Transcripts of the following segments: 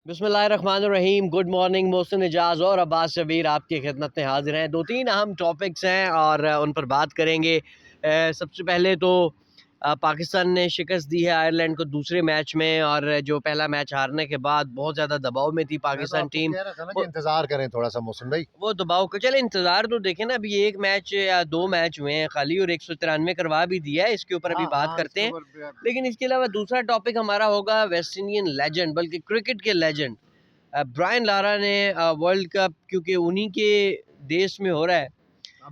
बिस्मिल्लाहिर्रहमानिर्रहीम। Good morning. Mohsin Ejaz और अब्बास शबीर आपकी खिदमत में हाजिर हैं। दो तीन अहम टॉपिक्स हैं और उन पर बात करेंगे। सबसे पहले तो पाकिस्तान ने शिकस्त दी है आयरलैंड को दूसरे मैच में, और जो पहला मैच हारने के बाद बहुत ज़्यादा दबाव में थी मैं तो पाकिस्तान आपको टीम। कह रहा था ना कि वो इंतजार करें थोड़ा सा मौसम भाई। वो दबाव का चले इंतज़ार तो देखें ना, अभी एक मैच या दो मैच हुए हैं खाली और 193 करवा भी दिया है, इसके ऊपर अभी हाँ बात हाँ, करते इसके हैं। ऊपर लेकिन इसके अलावा दूसरा टॉपिक हमारा होगा वेस्ट इंडियन लेजेंड, बल्कि क्रिकेट के लेजेंड ब्रायन लारा ने वर्ल्ड कप, क्योंकि उन्हीं के देश में हो रहा है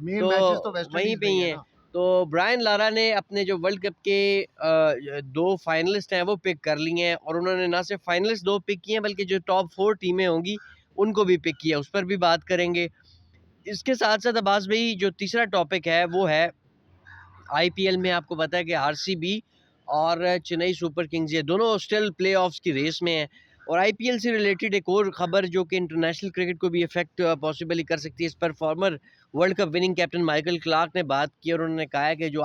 मेन तो मैचेस तो वेस्ट वहीं इंडीज पे में ही ही है हैं। ना। तो ब्रायन लारा ने अपने जो वर्ल्ड कप के दो फाइनलिस्ट हैं वो पिक कर लिए हैं, और उन्होंने ना सिर्फ फाइनलिस्ट दो पिक किए हैं बल्कि जो टॉप 4 टीमें होंगी उनको भी पिक किया, उस पर भी बात करेंगे। इसके साथ साथ अब्बास भाई जो तीसरा टॉपिक है वो है आईपीएल में। आपको पता है कि आरसीबी और चेन्नई सुपर किंग्स ये दोनों स्टिल प्लेऑफ्स की रेस में हैं। और आईपीएल से रिलेटेड एक और खबर जो कि इंटरनेशनल क्रिकेट को भी इफेक्ट पॉसिबली कर सकती है, इस पर farmer world cup winning captain Michael Clarke ने बात की और उन्होंने कहा है कि जो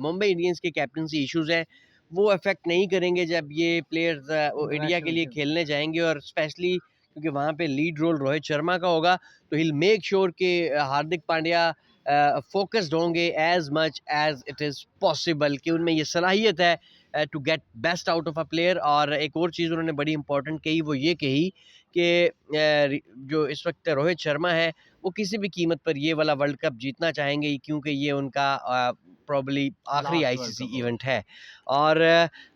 मुंबई इंडियंस के कैप्टनसी इश्यूज हैं वो अफेक्ट नहीं करेंगे जब ये प्लेयर्स इंडिया के इंटरनेशनल लिए के खेलने जाएंगे, और स्पेशली क्योंकि वहाँ पे लीड रोल रोहित शर्मा का होगा तो हिल मेक श्योर कि हार्दिक पांड्या फोकस्ड होंगे as much as it is possible, कि उनमें ये सलाहियत है to get best out of a player. और एक और चीज़ उन्होंने बड़ी इंपॉर्टेंट कही, वो ये कही कि जो इस वक्त रोहित शर्मा है वो किसी भी कीमत पर ये वाला वर्ल्ड कप जीतना चाहेंगे, क्योंकि ये उनका प्रॉब्ली आखिरी लास्ट वर्ल्ड आईसीसी कप होगा। इवेंट है। और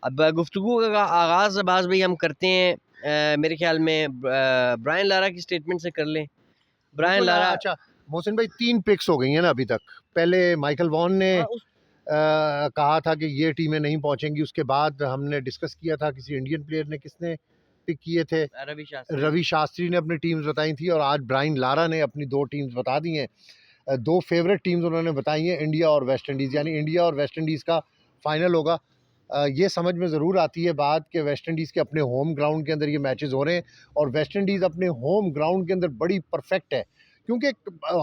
अब गुफ्तगू का आगाज़ अब्बास भाई हम करते हैं मेरे ख्याल में ब्रायन लारा की स्टेटमेंट से कर लें। ब्रायन बिल्कुल। लारा अच्छा मोहसिन भाई, 3 पिक्स हो गई हैं ना अभी तक। पहले माइकल वॉन ने उस कहा था कि ये टीमें नहीं पहुंचेंगी। उसके बाद हमने डिस्कस किया था किसी इंडियन प्लेयर ने किसने पिक किए थे। रवि शास्त्री ने। रवि शास्त्री ने अपनी टीम्स बताई थी और आज ब्रायन लारा ने अपनी 2 टीम्स बता दी हैं। 2 फेवरेट टीम्स उन्होंने बताई हैं, इंडिया और वेस्ट इंडीज़, यानी इंडिया और वेस्ट इंडीज़ का फाइनल होगा। ये समझ में ज़रूर आती है बात कि वेस्ट इंडीज़ के अपने होम ग्राउंड के अंदर ये मैचेस हो रहे हैं और वेस्ट इंडीज़ अपने होम ग्राउंड के अंदर बड़ी परफेक्ट है, क्योंकि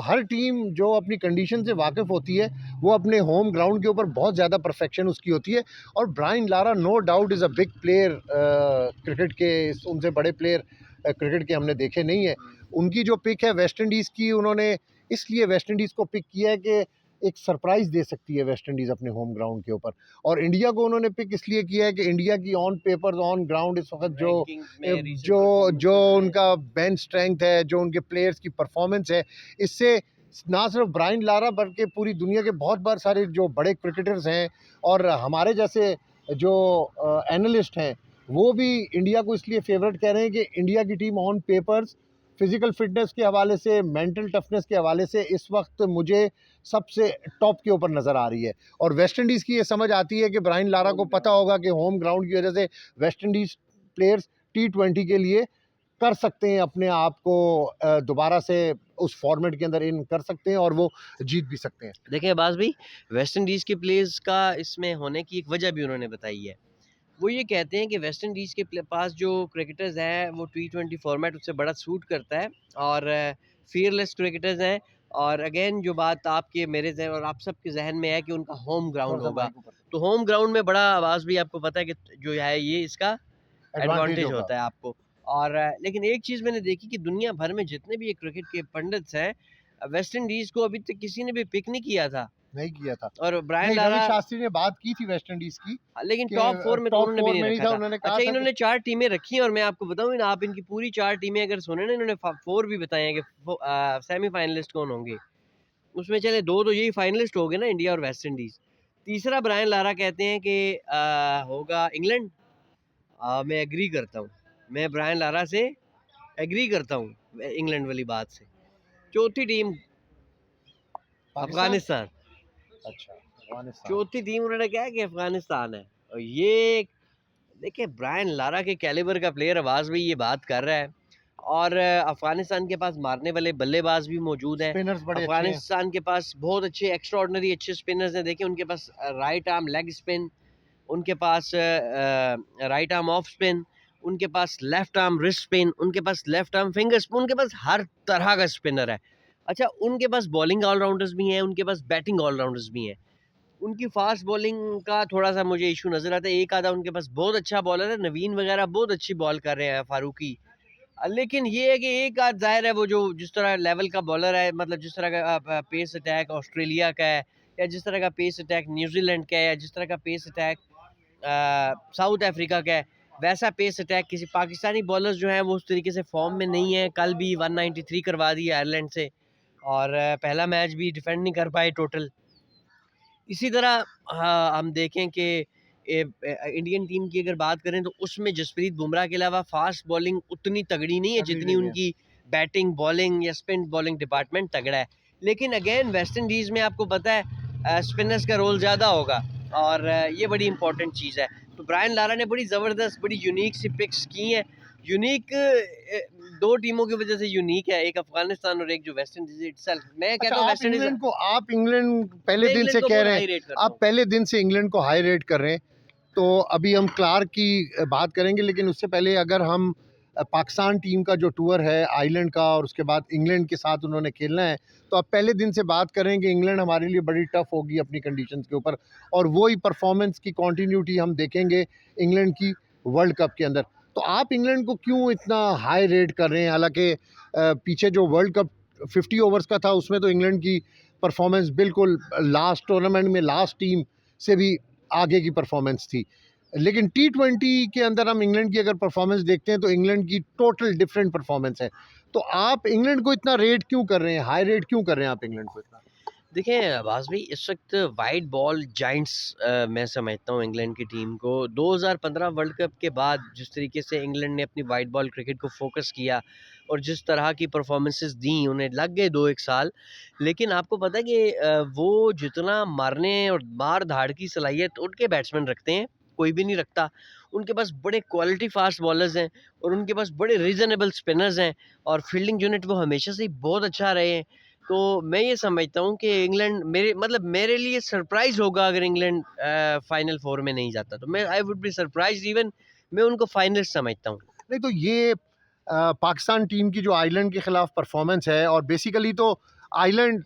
हर टीम जो अपनी कंडीशन से वाकिफ़ होती है वो अपने होम ग्राउंड के ऊपर बहुत ज़्यादा परफेक्शन उसकी होती है। और Brian Lara no doubt is a big player cricket के, उनसे बड़े प्लेयर क्रिकेट के हमने देखे नहीं है। उनकी जो पिक है वेस्ट इंडीज़ की, उन्होंने इसलिए वेस्ट इंडीज़ को पिक किया है कि एक सरप्राइज़ दे सकती है वेस्ट इंडीज़ अपने होम ग्राउंड के ऊपर। और इंडिया को उन्होंने पिक इसलिए किया है कि इंडिया की ऑन पेपर ऑन ग्राउंड इस वक्त जो रैंकिंग्स में रीसेंट जो जो परफॉर्मेंसेस में। उनका बेंच स्ट्रेंथ है, जो उनके प्लेयर्स की परफॉर्मेंस है, इससे ना सिर्फ ब्रायन लारा बल्कि पूरी दुनिया के बहुत बार सारे जो बड़े क्रिकेटर्स हैं और हमारे जैसे जो एनालिस्ट हैं, वो भी इंडिया को इसलिए फेवरेट कह रहे हैं कि इंडिया की team on papers physical fitness के हवाले से, मेंटल टफनेस के हवाले से इस वक्त मुझे सबसे टॉप के ऊपर नज़र आ रही है। और वेस्ट इंडीज़ की ये समझ आती है कि ब्रायन लारा को पता होगा कि होम ग्राउंड की वजह से वेस्ट इंडीज़ प्लेयर्स T20 के लिए कर सकते हैं, अपने आप को दोबारा से उस फॉर्मेट के अंदर इन कर सकते हैं और वो जीत भी सकते हैं। देखिए अब्बास भाई, वेस्ट इंडीज़ के प्लेयर्स का इसमें होने की एक वजह भी उन्होंने बताई है। वो ये कहते हैं कि वेस्ट इंडीज़ के पास जो क्रिकेटर्स हैं वो T20 फॉर्मेट उससे बड़ा सूट करता है, और फियरलेस क्रिकेटर्स हैं। और अगेन जो बात आपके मेरे जहन और आप सबके जहन में है कि उनका होम थोड़ा ग्राउंड सा होगा, माइक ऊपर तो होम ग्राउंड में बड़ा आवाज़ भी आपको पता है कि जो है ये इसका एडवांटेज एडवांटेज होगा। होता है आपको। और लेकिन एक चीज़ मैंने देखी कि दुनिया भर में जितने भी ये क्रिकेट के पंडित्स हैं, वेस्ट इंडीज़ को अभी तक किसी ने भी पिक नहीं किया था। नहीं किया था। और ब्रायन नहीं, रवि लारा, शास्त्री ने बात की थी वेस्ट इंडीज़ की लेकिन कि टॉप 4 में तो टॉप उन्होंने भी 4 नहीं में नहीं रखा था। था। उन्होंने कहा अच्छा, था कि इन्होंने 4 टीमें रखी हैं और मैं आपको बताऊँ आप इनकी पूरी 4 टीमें अगर सुने ना, इन्होंने 4 भी बताए हैं कि सेमीफाइनलिस्ट कौन होंगे। उसमें चले 2 तो यही फाइनलिस्ट हो गए ना, इंडिया और वेस्ट इंडीज़। तीसरा ब्रायन लारा कहते हैं कि होगा इंग्लैंड। मैं एग्री करता हूँ। मैं ब्रायन लारा से एग्री करता हूँ इंग्लैंड वाली बात से। चौथी टीम पाकिस्तान। अफ़गानिस्तान। अच्छा, अफगानिस्तान। चौथी टीम उन्होंने कहा कि अफ़गानिस्तान है। और ये देखिए ब्रायन लारा के कैलिबर का प्लेयर आवाज़ भी ये बात कर रहा है। और अफ़गानिस्तान के पास मारने वाले बल्लेबाज भी मौजूद हैं। स्पिनर्स बड़े अच्छे हैं। अफ़गानिस्तान के पास बहुत अच्छे एक्स्ट्राऑर्डिनरी अच्छे स्पिनर्स हैं। देखिए उनके पास राइट आर्म लेग स्पिन, उनके पास राइट आर्म ऑफ स्पिन, उनके पास लेफ्ट आर्म रिस्ट स्पिन, उनके पास लेफ्ट आर्म फिंगर स्पिन, उनके पास हर तरह का स्पिनर है। अच्छा, उनके पास बॉलिंग ऑलराउंडर्स भी हैं, उनके पास बैटिंग ऑलराउंडर्स भी हैं। उनकी फास्ट बॉलिंग का थोड़ा-सा मुझे इश्यू नज़र आता है। एक आधा उनके पास बहुत अच्छा बॉलर है, नवीन वगैरह बहुत अच्छी बॉल कर रहे हैं, फारूकी। लेकिन ये है कि एक आध ज़ाहिर है वो जो जिस तरह लेवल का बॉलर है, मतलब जिस तरह का पेस अटैक ऑस्ट्रेलिया का है, या जिस तरह का पेस अटैक न्यूज़ीलैंड का है, या जिस तरह का पेस अटैक साउथ अफ्रीका का है, वैसा पेस अटैक किसी पाकिस्तानी बॉलर्स जो हैं वो उस तरीके से फॉर्म में नहीं है। कल भी 193 करवा दी आयरलैंड से, और पहला मैच भी डिफेंड नहीं कर पाए टोटल। इसी तरह हाँ, हम देखें कि इंडियन टीम की अगर बात करें तो उसमें जसप्रीत बुमराह के अलावा फास्ट बॉलिंग उतनी तगड़ी नहीं है तगड़ी जितनी नहीं है। उनकी बैटिंग, बॉलिंग या स्पिन बॉलिंग डिपार्टमेंट तगड़ा है। लेकिन अगेन वेस्ट इंडीज़ में आपको पता है स्पिनर्स का रोल ज़्यादा होगा, और ये बड़ी इंपॉर्टेंट चीज़ है। तो ब्रायन लारा ने बड़ी ज़बरदस्त, बड़ी यूनिक सी पिक्स की हैं। यूनिक 2 टीमों की वज़ह से यूनिक है, एक अफ़गानिस्तान और एक जो वेस्ट इंडीज़ इटसेल्फ। मैं अच्छा, कहता हूँ वेस्ट इंडीज़, आप इंग्लैंड पहले मैं दिन इंग्लैंड से को कह बहुत रहे हैं, हाई रेट करता आप हूँ। पहले दिन से इंग्लैंड को हाई रेट कर रहे हैं। तो अभी हम क्लार्क की बात करेंगे, लेकिन उससे पहले अगर हम पाकिस्तान टीम का जो टूर है आइलैंड का, और उसके बाद इंग्लैंड के साथ उन्होंने खेलना है, तो आप पहले दिन से बात करें कि इंग्लैंड हमारे लिए बड़ी टफ होगी अपनी कंडीशंस के ऊपर, और वही परफॉर्मेंस की कंटिन्यूटी हम देखेंगे इंग्लैंड की वर्ल्ड कप के अंदर। तो आप इंग्लैंड को क्यों इतना हाई रेट कर रहे हैं? हालांकि पीछे जो वर्ल्ड कप 50 ओवर्स का था उसमें तो इंग्लैंड की परफॉर्मेंस बिल्कुल लास्ट टूर्नामेंट में लास्ट टीम से भी आगे की परफॉर्मेंस थी। लेकिन T20 के अंदर हम इंग्लैंड की अगर परफॉर्मेंस देखते हैं तो इंग्लैंड की टोटल डिफरेंट परफॉर्मेंस है। तो आप इंग्लैंड को इतना रेट क्यों कर रहे हैं, हाई रेट क्यों कर रहे हैं आप इंग्लैंड को इतना? देखिए अब्बास भाई, इस वक्त वाइट बॉल जाइंट्स मैं समझता हूँ इंग्लैंड की टीम को। 2015 वर्ल्ड कप के बाद जिस तरीके से इंग्लैंड ने अपनी वाइट बॉल क्रिकेट को फोकस किया और जिस तरह की परफॉर्मेंसेस दी, उन्हें लग गए 2-1 साल। लेकिन आपको पता है कि वो जितना मारने और मार धाड़ की सलाहियत उनके बैट्समैन रखते हैं, कोई भी नहीं रखता। उनके पास बड़े क्वालिटी फास्ट बॉलर्स हैं, और उनके पास बड़े रीजनेबल स्पिनर्स हैं, और फील्डिंग यूनिट वो हमेशा से ही बहुत अच्छा रहे हैं। तो मैं ये समझता हूँ कि इंग्लैंड, मेरे लिए सरप्राइज़ होगा अगर इंग्लैंड फाइनल 4 में नहीं जाता, तो मैं I would be surprised even. मैं उनको फाइनलिस्ट समझता हूँ। नहीं तो ये पाकिस्तान टीम की जो आयरलैंड के खिलाफ परफॉर्मेंस है, और बेसिकली तो आयरलैंड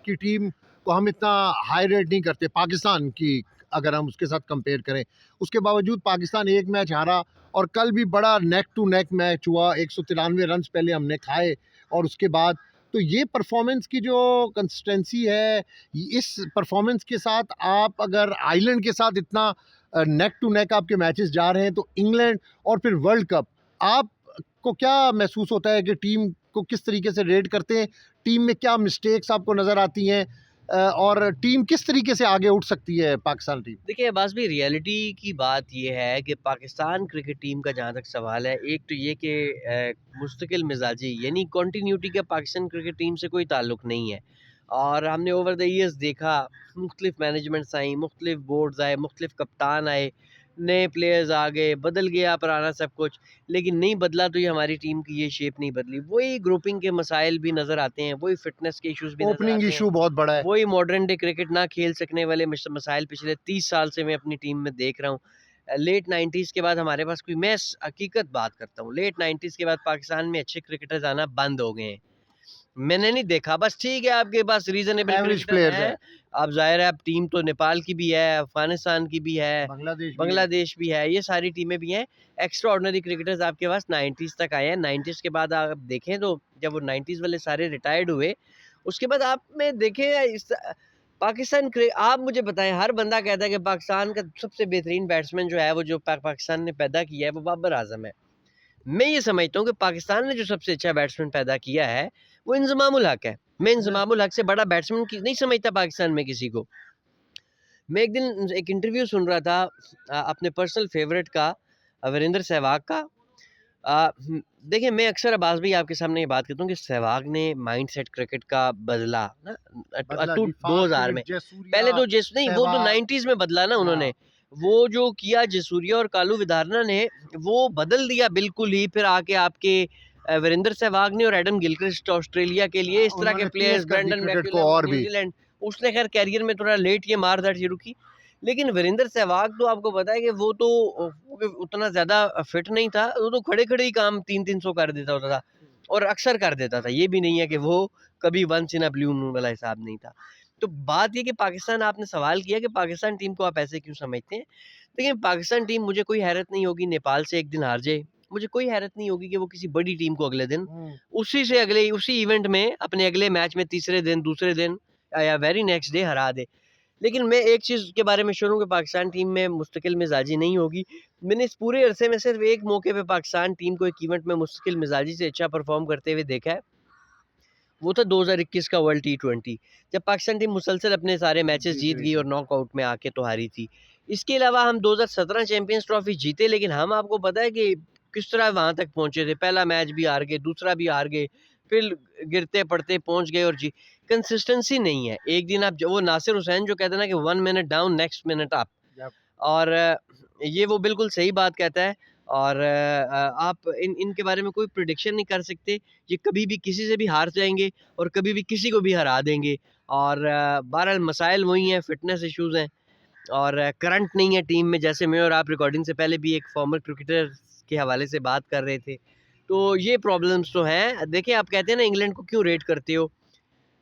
की टीम को हम इतना हाई रेट नहीं करते पाकिस्तान की, अगर हम उसके साथ कंपेयर करें। उसके बावजूद पाकिस्तान एक मैच हारा, और कल भी बड़ा नेक टू नेक मैच हुआ, 193 रन पहले हमने खाए, और उसके बाद तो ये परफॉर्मेंस की जो कंसिस्टेंसी है, इस परफॉर्मेंस के साथ आप अगर आयरलैंड के साथ इतना नेक टू नेक आपके मैचेस जा रहे हैं, तो इंग्लैंड और फिर वर्ल्ड कप, आपको क्या महसूस होता है कि टीम को किस तरीके से रेट करते हैं? टीम में क्या मिस्टेक्स आपको नज़र आती हैं, और टीम किस तरीके से आगे उठ सकती है पाकिस्तान टीम? देखिए अब्बास भाई, रियलिटी की बात ये है कि पाकिस्तान क्रिकेट टीम का जहाँ तक सवाल है, एक तो ये कि मुस्तकिल मिजाजी यानी कंटिन्यूटी का पाकिस्तान क्रिकेट टीम से कोई ताल्लुक नहीं है। और हमने ओवर द ईयर्स देखा, मुख्तलिफ मैनेजमेंट्स आई, मुख्तलिफ बोर्ड्स आए, मुख्तलिफ कप्तान आए, नए प्लेयर्स आ गए, बदल गया पुराना सब कुछ, लेकिन नहीं बदला तो ये हमारी टीम की ये शेप नहीं बदली। वही ग्रुपिंग के मसाइल भी नज़र आते हैं, वही फिटनेस के इश्यूज भी नज़र ओपनिंग आते हैं, इशू बहुत बड़ा है। वही मॉडर्न डे क्रिकेट ना खेल सकने वाले मसाइल पिछले 30 साल से मैं अपनी टीम में देख रहा हूँ। लेट 90s के बाद हमारे पास कोई, मैं हकीकत बात करता हूँ, लेट 90s के बाद पाकिस्तान में अच्छे क्रिकेटर्स आना बंद हो गए हैं। मैंने नहीं देखा, बस ठीक है आपके पास रीजनेबल एवरेज क्रिकेटर प्लेयर्स हैं। है। अब ज़ाहिर है, अब टीम तो नेपाल की भी है, अफ़गानिस्तान की भी है, बांग्लादेश भी है। बांग्लादेश भी है, ये सारी टीमें भी हैं। एक्स्ट्रा ऑर्डिनरी क्रिकेटर्स आपके पास 90s तक आए हैं। 90s के बाद आप देखें तो जब वो 90s वाले सारे रिटायर्ड हुए, उसके बाद आप में देखें इस आप मुझे बताएं, हर बंदा कहता है कि पाकिस्तान का सबसे बेहतरीन बैट्समैन जो है, वो जो पाकिस्तान ने पैदा किया है, वो बाबर आजम है। मैं ये समझता हूँ कि पाकिस्तान ने जो सबसे अच्छा बैट्समैन पैदा किया है, वो इंजमामुल हक है। मैं इंजमामुल हक से बड़ा बैट्समैन नहीं समझता पाकिस्तान में किसी को। मैं एक दिन एक इंटरव्यू सुन रहा था अपने पर्सनल फेवरेट का, वीरेंद्र सहवाग का। देखिए, मैं अक्सर अब्बास भाई आपके सामने ये बात करता हूँ कि सहवाग ने माइंडसेट क्रिकेट का बदला ना, बदला टू जी, फास्ट 2000 में। क्रिकेट, जयसूर्या, पहले तो जैस नहीं, वो तो सहवाग। 90s में बदला ना हाँ। उन्होंने। वो जो किया जसूरिया और कालू विदारना ने, वो बदल दिया बिल्कुल ही। फिर आके आपके वीरेंद्र सहवाग ने और एडम गिलक्रिस्ट ऑस्ट्रेलिया के लिए, इस तरह के उन्होंने प्लेयर्स, तेज कर दी ब्रेंडन क्रिकेट को मैकुलम और भी। न्यूजीलैंड। उसने खैर कैरियर में थोड़ा लेट ये मार-धाड़ शुरू की। लेकिन वीरेंद्र सहवाग तो आपको पता है कि वो तो उतना ज़्यादा फिट नहीं था। वो तो खड़े-खड़े ही काम 3-300 कर देता होता था, और अक्सर कर देता था। ये भी नहीं है कि वो कभी once in a blue moon वाला हिसाब नहीं था। तो बात ये कि पाकिस्तान, आपने सवाल किया कि पाकिस्तान टीम को आप ऐसे क्यों समझते हैं? देखिए, पाकिस्तान टीम, मुझे कोई हैरत नहीं होगी नेपाल से एक दिन हार जाए। मुझे कोई हैरत नहीं होगी कि वो किसी बड़ी टीम को अगले दिन उसी इवेंट में अपने अगले मैच में तीसरे दिन, दूसरे दिन या वेरी नेक्स्ट डे हरा दे। लेकिन मैं एक चीज़ के बारे में श्योर हूँ कि पाकिस्तान टीम में मुस्तकिल मिजाजी नहीं होगी। मैंने इस पूरे अरसे में सिर्फ एक मौके पे पाकिस्तान टीम को एक इवेंट में मुस्तकिल मिजाजी से अच्छा परफॉर्म करते हुए देखा है। वो था 2021 का वर्ल्ड टी20, जब पाकिस्तान टीम मुसलसल अपने सारे मैचेस जीत गई और नॉकआउट में आके तो हारी थी। इसके अलावा हम 2017 चैंपियंस ट्रॉफी जीते, लेकिन हम, आपको पता है कि किस तरह वहाँ तक पहुँचे थे। पहला मैच भी हार गए, दूसरा भी हार गए, फिर गिरते-पड़ते पहुँच गए और कंसिस्टेंसी नहीं है। एक दिन आप, वो नासिर हुसैन जो कहते हैं ना कि 1 minute down next minute up, और ये वो बिल्कुल सही बात कहता है। और आप इनके बारे में कोई प्रेडिक्शन नहीं कर सकते। ये कभी भी किसी से भी हार जाएँगे और कभी भी किसी को भी हरा देंगे। और बहरहाल मसाइल वही हैं, फिटनेस इश्यूज़ हैं और करंट नहीं है टीम में। जैसे मैं और आप रिकॉर्डिंग से पहले भी एक फॉर्मर क्रिकेटर के हवाले से बात कर रहे थे। तो ये प्रॉब्लम्स तो हैं। देखिए, आप कहते हैं ना इंग्लैंड को क्यों रेट करते हो?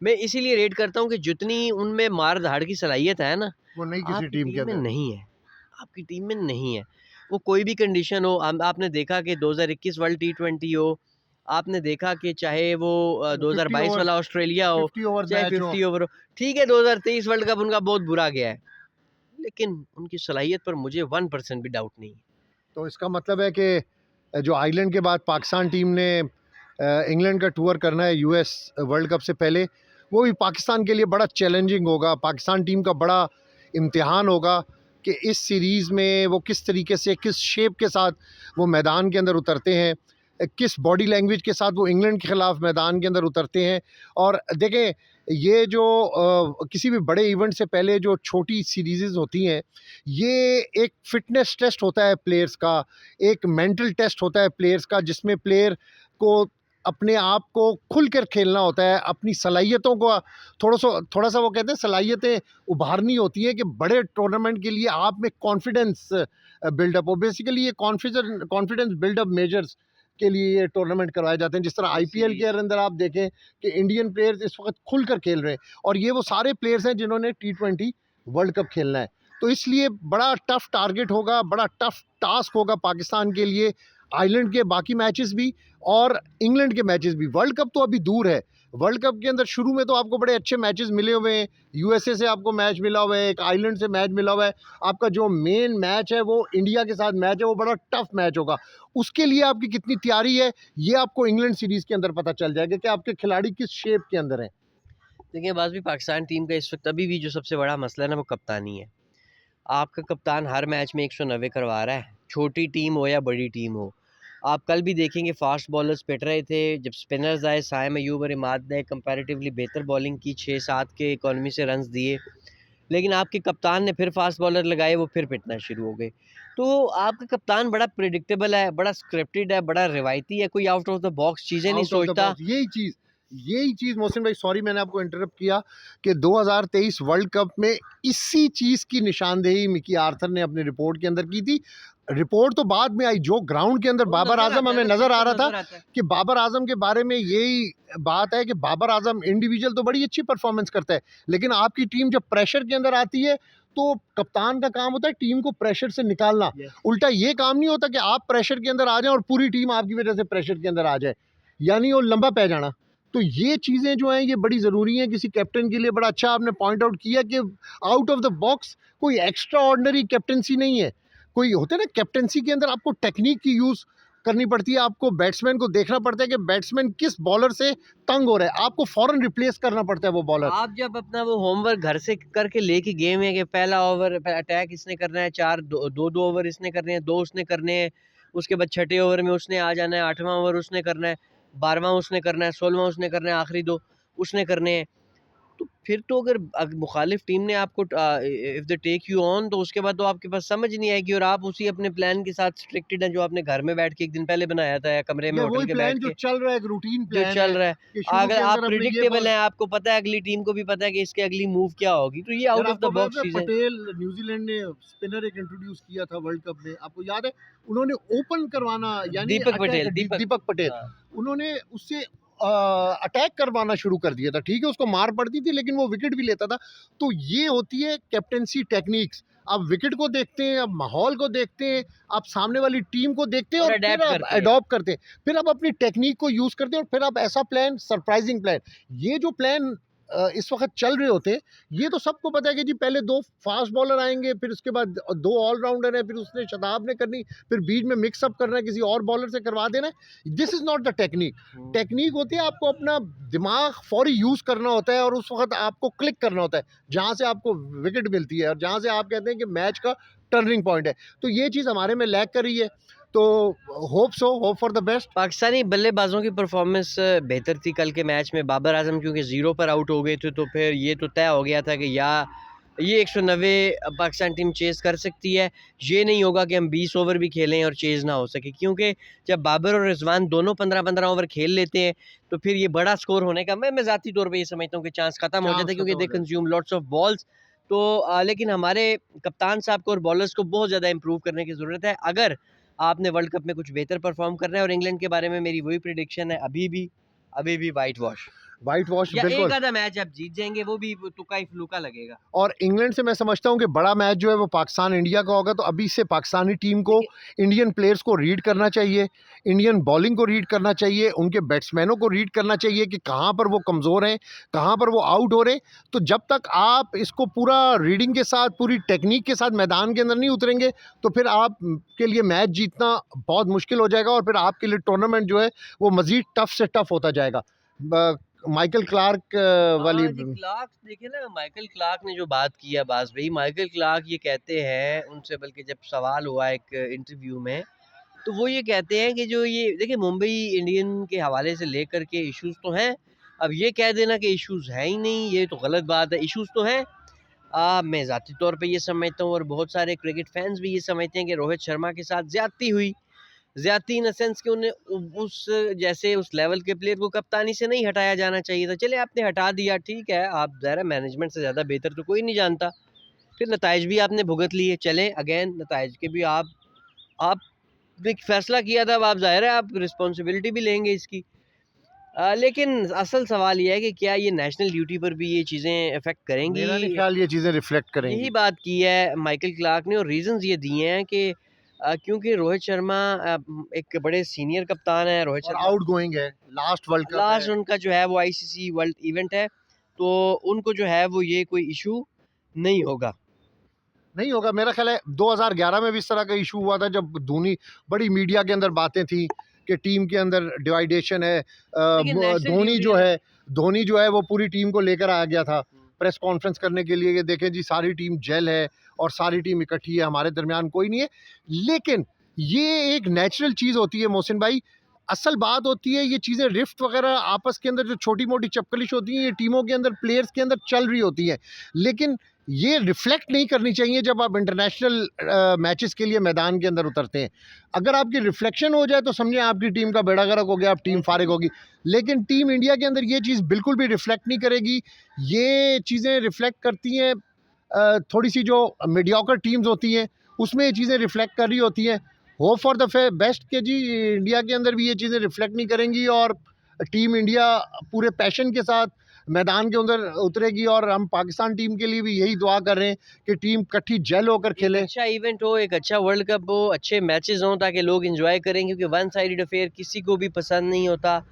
मैं इसीलिए रेट करता हूँ कि जितनी उनमें मार-धाड़ की सलाहियत है ना, वो नहीं किसी आपकी टीम के टीम में अंदर। नहीं है। आपकी टीम में नहीं है। वो कोई भी कंडीशन हो, आपने देखा कि 2021 वर्ल्ड टी20 हो, आपने देखा कि चाहे वो 50 2022 ओवर्स वाला ऑस्ट्रेलिया हो, 50 ओवर चाहे मैच हो। 50 ओवर हो। ठीक है, 2023 वर्ल्ड कप उनका बहुत बुरा गया है, लेकिन उनकी सलाहियत पर मुझे 1% भी डाउट नहीं है। तो इसका मतलब है कि जो आयरलैंड के बाद पाकिस्तान टीम ने इंग्लैंड का टूर करना है यूएस वर्ल्ड कप से पहले, वो भी पाकिस्तान के लिए बड़ा चैलेंजिंग होगा। पाकिस्तान टीम का बड़ा इम्तिहान होगा कि इस सीरीज़ में वो किस तरीके से, किस शेप के साथ वो मैदान के अंदर उतरते हैं, किस बॉडी लैंग्वेज के साथ वो इंग्लैंड के ख़िलाफ़ मैदान के अंदर उतरते हैं। और देखें, ये जो किसी भी बड़े इवेंट से पहले जो छोटी सीरीज़ होती हैं, ये एक फ़िटनेस टेस्ट होता है प्लेयर्स का, एक मेंटल टेस्ट होता है प्लेयर्स का, जिसमें प्लेयर को अपने आप को खुलकर खेलना होता है, अपनी सलाहियतों को थोड़ा-सा वो कहते हैं सलाहियतें उभारनी होती हैं कि बड़े टूर्नामेंट के लिए आप में कॉन्फिडेंस बिल्डअप हो। बेसिकली ये कॉन्फिडेंस बिल्डअप मेजर्स के लिए ये टूर्नामेंट करवाए जाते हैं। जिस तरह आईपीएल के अंदर आप देखें कि इंडियन प्लेयर्स इस वक्त खुलकर खेल रहे हैं, और ये वो सारे प्लेयर्स हैं जिन्होंने टी20 वर्ल्ड कप खेलना है। तो इसलिए बड़ा टफ टारगेट होगा, बड़ा टफ टास्क होगा पाकिस्तान के लिए, आयरलैंड के बाकी मैचेस भी और इंग्लैंड के मैचेस भी। वर्ल्ड कप तो अभी दूर है। वर्ल्ड कप के अंदर शुरू में तो आपको बड़े अच्छे मैचेस मिले हुए हैं। यूएसए से आपको मैच मिला हुआ है, एक आयरलैंड से मैच मिला हुआ है। आपका जो मेन मैच है वो इंडिया के साथ मैच है, वो बड़ा टफ मैच होगा। उसके लिए आपकी कितनी तैयारी है, ये आपको इंग्लैंड सीरीज़ के अंदर पता चल जाएगा कि आपके खिलाड़ी किस शेप के अंदर हैं। देखिए, बात भी पाकिस्तान टीम का इस वक़्त अभी भी जो सबसे बड़ा मसला है ना, वो कप्तानी है। आपका कप्तान हर मैच में 190 करवा रहा है, छोटी टीम हो या बड़ी टीम हो। आप कल भी देखेंगे फास्ट बॉलर्स पिट रहे थे, जब स्पिनर्स आए, साइम अयूब और इमाद ने कंपैरेटिवली बेहतर बॉलिंग की, 6-7 के इकॉनमी से रन्स दिए। लेकिन आपके कप्तान ने फिर फास्ट बॉलर लगाए, वो फिर पिटना शुरू हो गए। तो आपका कप्तान बड़ा प्रेडिक्टेबल है, बड़ा स्क्रिप्टेड है, बड़ा रिवायती है, कोई आउट ऑफ द बॉक्स चीज़ें नहीं आउट ऑफ द सोचता। बॉक्स यही चीज़ मोहसिन भाई, सॉरी मैंने आपको इंटरप्ट किया, कि 2023 वर्ल्ड कप में इसी चीज़ की निशानदेही मिकी आर्थर ने अपनी रिपोर्ट के अंदर की थी। रिपोर्ट तो बाद में आई, जो ग्राउंड के अंदर वो बाबर नज़र आजम आता है हमें ना, नज़र आ सबको रहा था नज़र आता है। कि बाबर आजम के बारे में यही बात है कि बाबर आजम इंडिविजुअल तो बड़ी अच्छी परफॉर्मेंस करता है, लेकिन आपकी टीम जब प्रेशर के अंदर आती है तो कप्तान का काम होता है टीम को प्रेशर से निकालना। यस। उल्टा ये काम नहीं होता कि आप प्रेशर के अंदर आ जाएं और पूरी टीम आपकी वजह से प्रेशर के अंदर आ जाए, यानी वो लंबा पै जाना। तो ये चीज़ें जो हैं ये बड़ी ज़रूरी हैं किसी कैप्टन के लिए। बड़ा अच्छा आपने पॉइंट आउट किया कि आउट ऑफ द बॉक्स कोई एक्स्ट्रा ऑर्डिनरी कैप्टनसी नहीं है। कोई होता है ना कैप्टनसी के अंदर आपको टेक्निक की यूज़ करनी पड़ती है, आपको बैट्समैन को देखना पड़ता है कि बैट्समैन किस बॉलर से तंग हो रहा है, आपको फ़ौरन रिप्लेस करना पड़ता है वो बॉलर। आप जब अपना वो होमवर्क घर से करके लेके गए हैं कि पहला ओवर अटैक इसने करना है, 2 ओवर इसने करने हैं, 2 उसने करने हैं, उसके बाद छठे ओवर में उसने आ जाना है, 8वां ओवर उसने करना है, 12वां उसने करना है, 16वां उसने करना है, आखिरी 2 उसने करने हैं। तो फिर तो अगर मुखालिफ टीम ने आपको if they take you on, तो उसके बाद तो आपके पास समझ नहीं आएगी और आप उसी अपने प्लान के साथ स्ट्रिक्टेड हैं जो आपने घर में बैठ के एक दिन पहले बनाया था या कमरे में या होटल वही के बैठ प्लान जो के चल रहा है, एक रूटीन जो प्लान चल है रहा है। कि शुरू अगर के आप अंदर हमने ये प्रिडिक्टेबल बॉल। हैं, आपको पता है अगली टीम को भी पता है कि इसके अगली मूव क्या होगी, तो ये यार आउट ऑफ आपको द पता बॉक्स है चीज़ें। पटेल न्यूजीलैंड ने स्पिनर एक इंट्रोड्यूस किया था वर्ल्ड कप में, आपको याद है? उन्होंने ओपन करवाना यानी दीपक अटैक पटेल, दीपक। दीपक पटेल, हाँ। उन्होंने उससे अटैक करवाना शुरू कर दिया था। ठीक है, उसको मार पड़ती थी लेकिन वो विकेट भी लेता था। तो ये होती है कैप्टेंसी टेक्निक्स। आप विकेट को देखते हैं, आप माहौल को देखते हैं, आप सामने वाली टीम को देखते हैं और और फिर अडेप्ट आप करते हैं। अडॉप्ट करते हैं। फिर आप अपनी टेक्निक को यूज़ करते हैं और फिर आप ऐसा प्लान, सरप्राइजिंग प्लान, ये जो प्लान इस वक्त चल रहे होते हैं, ये तो सबको पता है कि जी पहले 2 फास्ट बॉलर आएंगे, फिर उसके बाद 2 ऑलराउंडर हैं, फिर उसने शताब ने करनी, फिर बीच में मिक्सअप करना है, किसी और बॉलर से करवा देना है। This is not the technique. Technique होती है आपको अपना दिमाग फौरी यूज़ करना होता है और उस वक्त आपको क्लिक करना होता है जहाँ से आपको विकेट मिलती है और जहाँ से आप कहते हैं कि मैच का टर्निंग पॉइंट है। तो ये चीज़ हमारे में लैग कर रही है। तो hope for the best. Pakistani बल्लेबाजों की परफॉर्मेंस बेहतर थी कल के मैच में। बाबर आजम क्योंकि 0 पर आउट हो गए थे, तो फिर ये तो तय हो गया था कि या ये 190 पाकिस्तान टीम चेज़ कर सकती है, ये नहीं होगा कि हम 20 ओवर भी खेलें और चेज़ ना हो सके। क्योंकि जब बाबर और रिजवान दोनों 15-15 ओवर खेल लेते हैं, तो फिर ये बड़ा स्कोर होने का मैं ज़ाती तौर पे ये समझता हूँ कि चांस ख़त्म हो जाता है, क्योंकि they consume lots of balls. तो लेकिन हमारे कप्तान साहब को और बॉलर्स को बहुत ज़्यादा इम्प्रूव करने की ज़रूरत है। अगर आपने वर्ल्ड कप में कुछ बेहतर परफॉर्म करना है, और इंग्लैंड के बारे में मेरी वही प्रेडिक्शन है, अभी भी वाइट वॉश, वाइट वॉश या बिल्कुल। एक आधा मैच आप जीत जाएंगे, वो भी तुक्का ही फ्लूका लगेगा। और इंग्लैंड से मैं समझता हूँ कि बड़ा मैच जो है वो पाकिस्तान इंडिया का होगा। तो अभी से पाकिस्तानी टीम को इंडियन प्लेयर्स को रीड करना चाहिए, इंडियन बॉलिंग को रीड करना चाहिए, उनके बैट्समैनों को रीड करना चाहिए कि कहाँ पर वो कमज़ोर हैं, कहाँ पर वो आउट हो रहे हैं। तो जब तक आप इसको पूरा रीडिंग के साथ, पूरी टेक्निक के साथ मैदान के अंदर नहीं उतरेंगे, तो फिर आप के लिए मैच जीतना बहुत मुश्किल हो जाएगा और फिर आपके लिए टूर्नामेंट जो है वो मज़ीद टफ से टफ होता जाएगा। माइकल क्लार्क वाली क्लार्क देखिए ना, माइकल क्लार्क ने जो बात की है अब्बास भाई, माइकल क्लार्क ये कहते हैं उनसे, बल्कि जब सवाल हुआ एक इंटरव्यू में, तो वो ये कहते हैं कि जो ये देखिए मुंबई इंडियन के हवाले से लेकर के इश्यूज तो हैं, अब ये कह देना कि इश्यूज है ही नहीं, ये तो गलत बात है। इश्यूज तो हैं। मैं ज़ाती तौर पे ये समझता हूँ और बहुत सारे क्रिकेट फैंस भी ये समझते हैं कि रोहित शर्मा के साथ ज़्यादती हुई। ज़्यादती इन द सेंस कि उन्हें उस जैसे उस लेवल के प्लेयर को कप्तानी से नहीं हटाया जाना चाहिए था। चलिए आपने हटा दिया, ठीक है, आप ज़रा मैनेजमेंट से ज़्यादा बेहतर तो कोई नहीं जानता। फिर नताइज भी आपने भुगत लिए, चलें अगेन नताइज के भी आप एक फ़ैसला किया था, अब आप ज़ाहिर है आप रिस्पॉन्सिबिलिटी भी लेंगे इसकी। लेकिन असल सवाल ये है कि क्या ये नेशनल ड्यूटी पर भी ये चीज़ें इफ़ेक्ट करेंगी? मेरा नहीं ख्याल ये चीज़ें रिफ्लेक्ट करेंगी। यही बात की है माइकल क्लार्क ने, और रीज़न्स ये दिए हैं कि क्योंकि रोहित शर्मा एक बड़े सीनियर कप्तान है। रोहित और शर्मा आउट गोइंग है, लास्ट वर्ल्ड कप लास्ट है। उनका जो है वो आईसीसी वर्ल्ड इवेंट है, तो उनको जो है वो ये कोई इशू नहीं होगा। नहीं होगा, मेरा ख्याल है 2011 में भी इस तरह का इशू हुआ था जब धोनी, बड़ी मीडिया के अंदर बातें थी कि टीम के अंदर डिवाइडेशन है। लेकिन नेशनल धोनी ड्यूटी जो है। है धोनी जो है वो पूरी टीम को लेकर आ गया था प्रेस कॉन्फ्रेंस करने के लिए कि देखें जी सारी टीम जेल है और सारी टीम इकट्ठी है, हमारे दरमियान कोई नहीं है। लेकिन ये एक नेचुरल चीज़ होती है मोहसिन भाई। असल बात होती है ये चीज़ें रिफ्ट वगैरह आपस के अंदर जो छोटी मोटी चपकलिश होती हैं, ये टीमों के अंदर, प्लेयर्स के अंदर चल रही होती है। लेकिन ये रिफ्लेक्ट नहीं करनी चाहिए जब आप इंटरनेशनल मैचेस के लिए मैदान के अंदर उतरते हैं। अगर आपकी रिफ्लेक्शन हो जाए तो समझिए आपकी टीम का बेड़ा गर्क हो गया, आप टीम फारिग होगी। लेकिन टीम इंडिया के अंदर ये चीज़ बिल्कुल भी रिफ्लेक्ट नहीं करेगी। ये चीज़ें रिफ्लेक्ट करती हैं थोड़ी सी जो मीडियोकर टीम्स होती हैं उसमें ये चीज़ें रिफ्लेक्ट कर रही होती हैं। होप फॉर द बेस्ट के जी इंडिया के अंदर भी ये चीज़ें रिफ्लेक्ट नहीं करेंगी और टीम इंडिया पूरे पैशन के साथ मैदान के अंदर उतरेगी। और हम पाकिस्तान टीम के लिए भी यही दुआ कर रहे हैं कि टीम इकट्ठी जेल होकर खेले। अच्छा इवेंट हो, एक अच्छा वर्ल्ड कप हो, अच्छे मैचेस हों ताकि लोग एंजॉय करें, क्योंकि वन साइडेड अफेयर किसी को भी पसंद नहीं होता।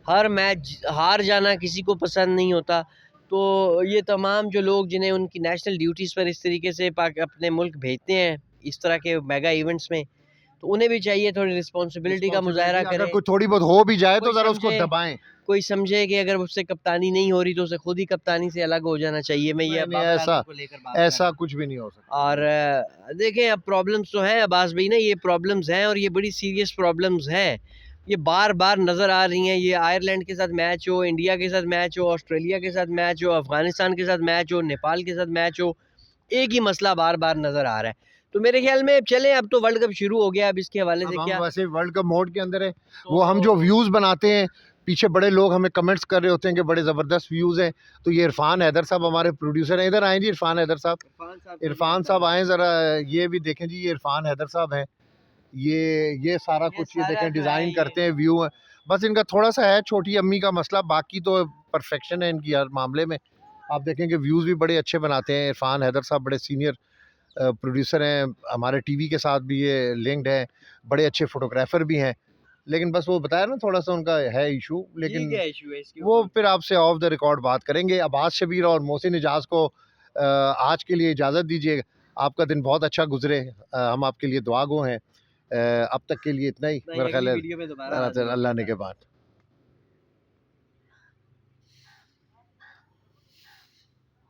हर मैच हार जाना किसी को पसंद नहीं होता। तो ये तमाम जो लोग जिन्हें उनकी नेशनल ड्यूटीज़ पर इस तरीके से अपने मुल्क भेजते हैं इस तरह के मेगा इवेंट्स में, तो उन्हें भी चाहिए थोड़ी रिस्पॉन्सिबिलिटी का मुजाहरा अगर करें। कोई थोड़ी बहुत हो भी जाए तो कोई ज़रा उसको समझे दबाएं। कोई समझे कि अगर उससे कप्तानी नहीं हो रही तो उसे खुद ही कप्तानी से अलग हो जाना चाहिए। मैं ये नहीं, बाबर ऐसा आजम को लेकर बात कर रहा ऐसा हूँ। कुछ भी नहीं हो सकता। और देखें अब प्रॉब्लम्स तो हैं अब्बास भाई ना, ये प्रॉब्लम्स हैं और ये बड़ी सीरियस प्रॉब्लम्स हैं। ये बार बार नज़र आ रही हैं। ये आयरलैंड के साथ मैच हो, इंडिया के साथ मैच हो, ऑस्ट्रेलिया के साथ मैच हो, अफगानिस्तान के साथ मैच हो, नेपाल के साथ मैच हो, एक ही मसला बार बार नज़र आ रहा है। तो मेरे ख्याल में चलें, अब तो वर्ल्ड कप शुरू हो गया, अब इसके हवाले से अब हम क्या वैसे वर्ल्ड कप मोड के अंदर है। तो वो हम जो व्यूज़ बनाते हैं, पीछे बड़े लोग हमें कमेंट्स कर रहे होते हैं कि बड़े ज़बरदस्त व्यूज़ हैं। तो ये इरफान हैदर साहब हमारे प्रोड्यूसर हैं, इधर आएँ जी इरफान हैदर साहब। इरफान साहब आएँ ज़रा, ये भी देखें जी, ये इरफान हैदर साहब हैं। ये सारा कुछ ये सारा देखें जो है डिज़ाइन ये करते हैं, व्यू है। बस इनका थोड़ा-सा है छोटी अम्मी का मसला, बाकी तो परफेक्शन है इनकी हर मामले में। आप देखेंगे व्यूज़ भी बड़े अच्छे बनाते हैं। इरफान हैदर साहब बड़े सीनियर प्रोड्यूसर हैं, हमारे टीवी के साथ भी ये लिंक्ड हैं, बड़े अच्छे फ़ोटोग्राफ़र भी हैं। लेकिन बस वो बताया ना थोड़ा-सा उनका है इश्यू, ये लेकिन क्या इशू है इसके वो ऊपर? फिर आपसे ऑफ द रिकॉर्ड बात करेंगे। अब्बास शबीर और मोहसिन इजाज़ को आज के लिए इजाज़त दीजिए। आपका दिन बहुत अच्छा गुज़रे। हम आपके लिए दुआ गो हैं। अब तक के लिए इतना ही, नहीं, मेरा ख़्याल अगली है वीडियो में दोबारा हाज़िर अल्लाह होंगे ने के इंशाल्लाह। बाद।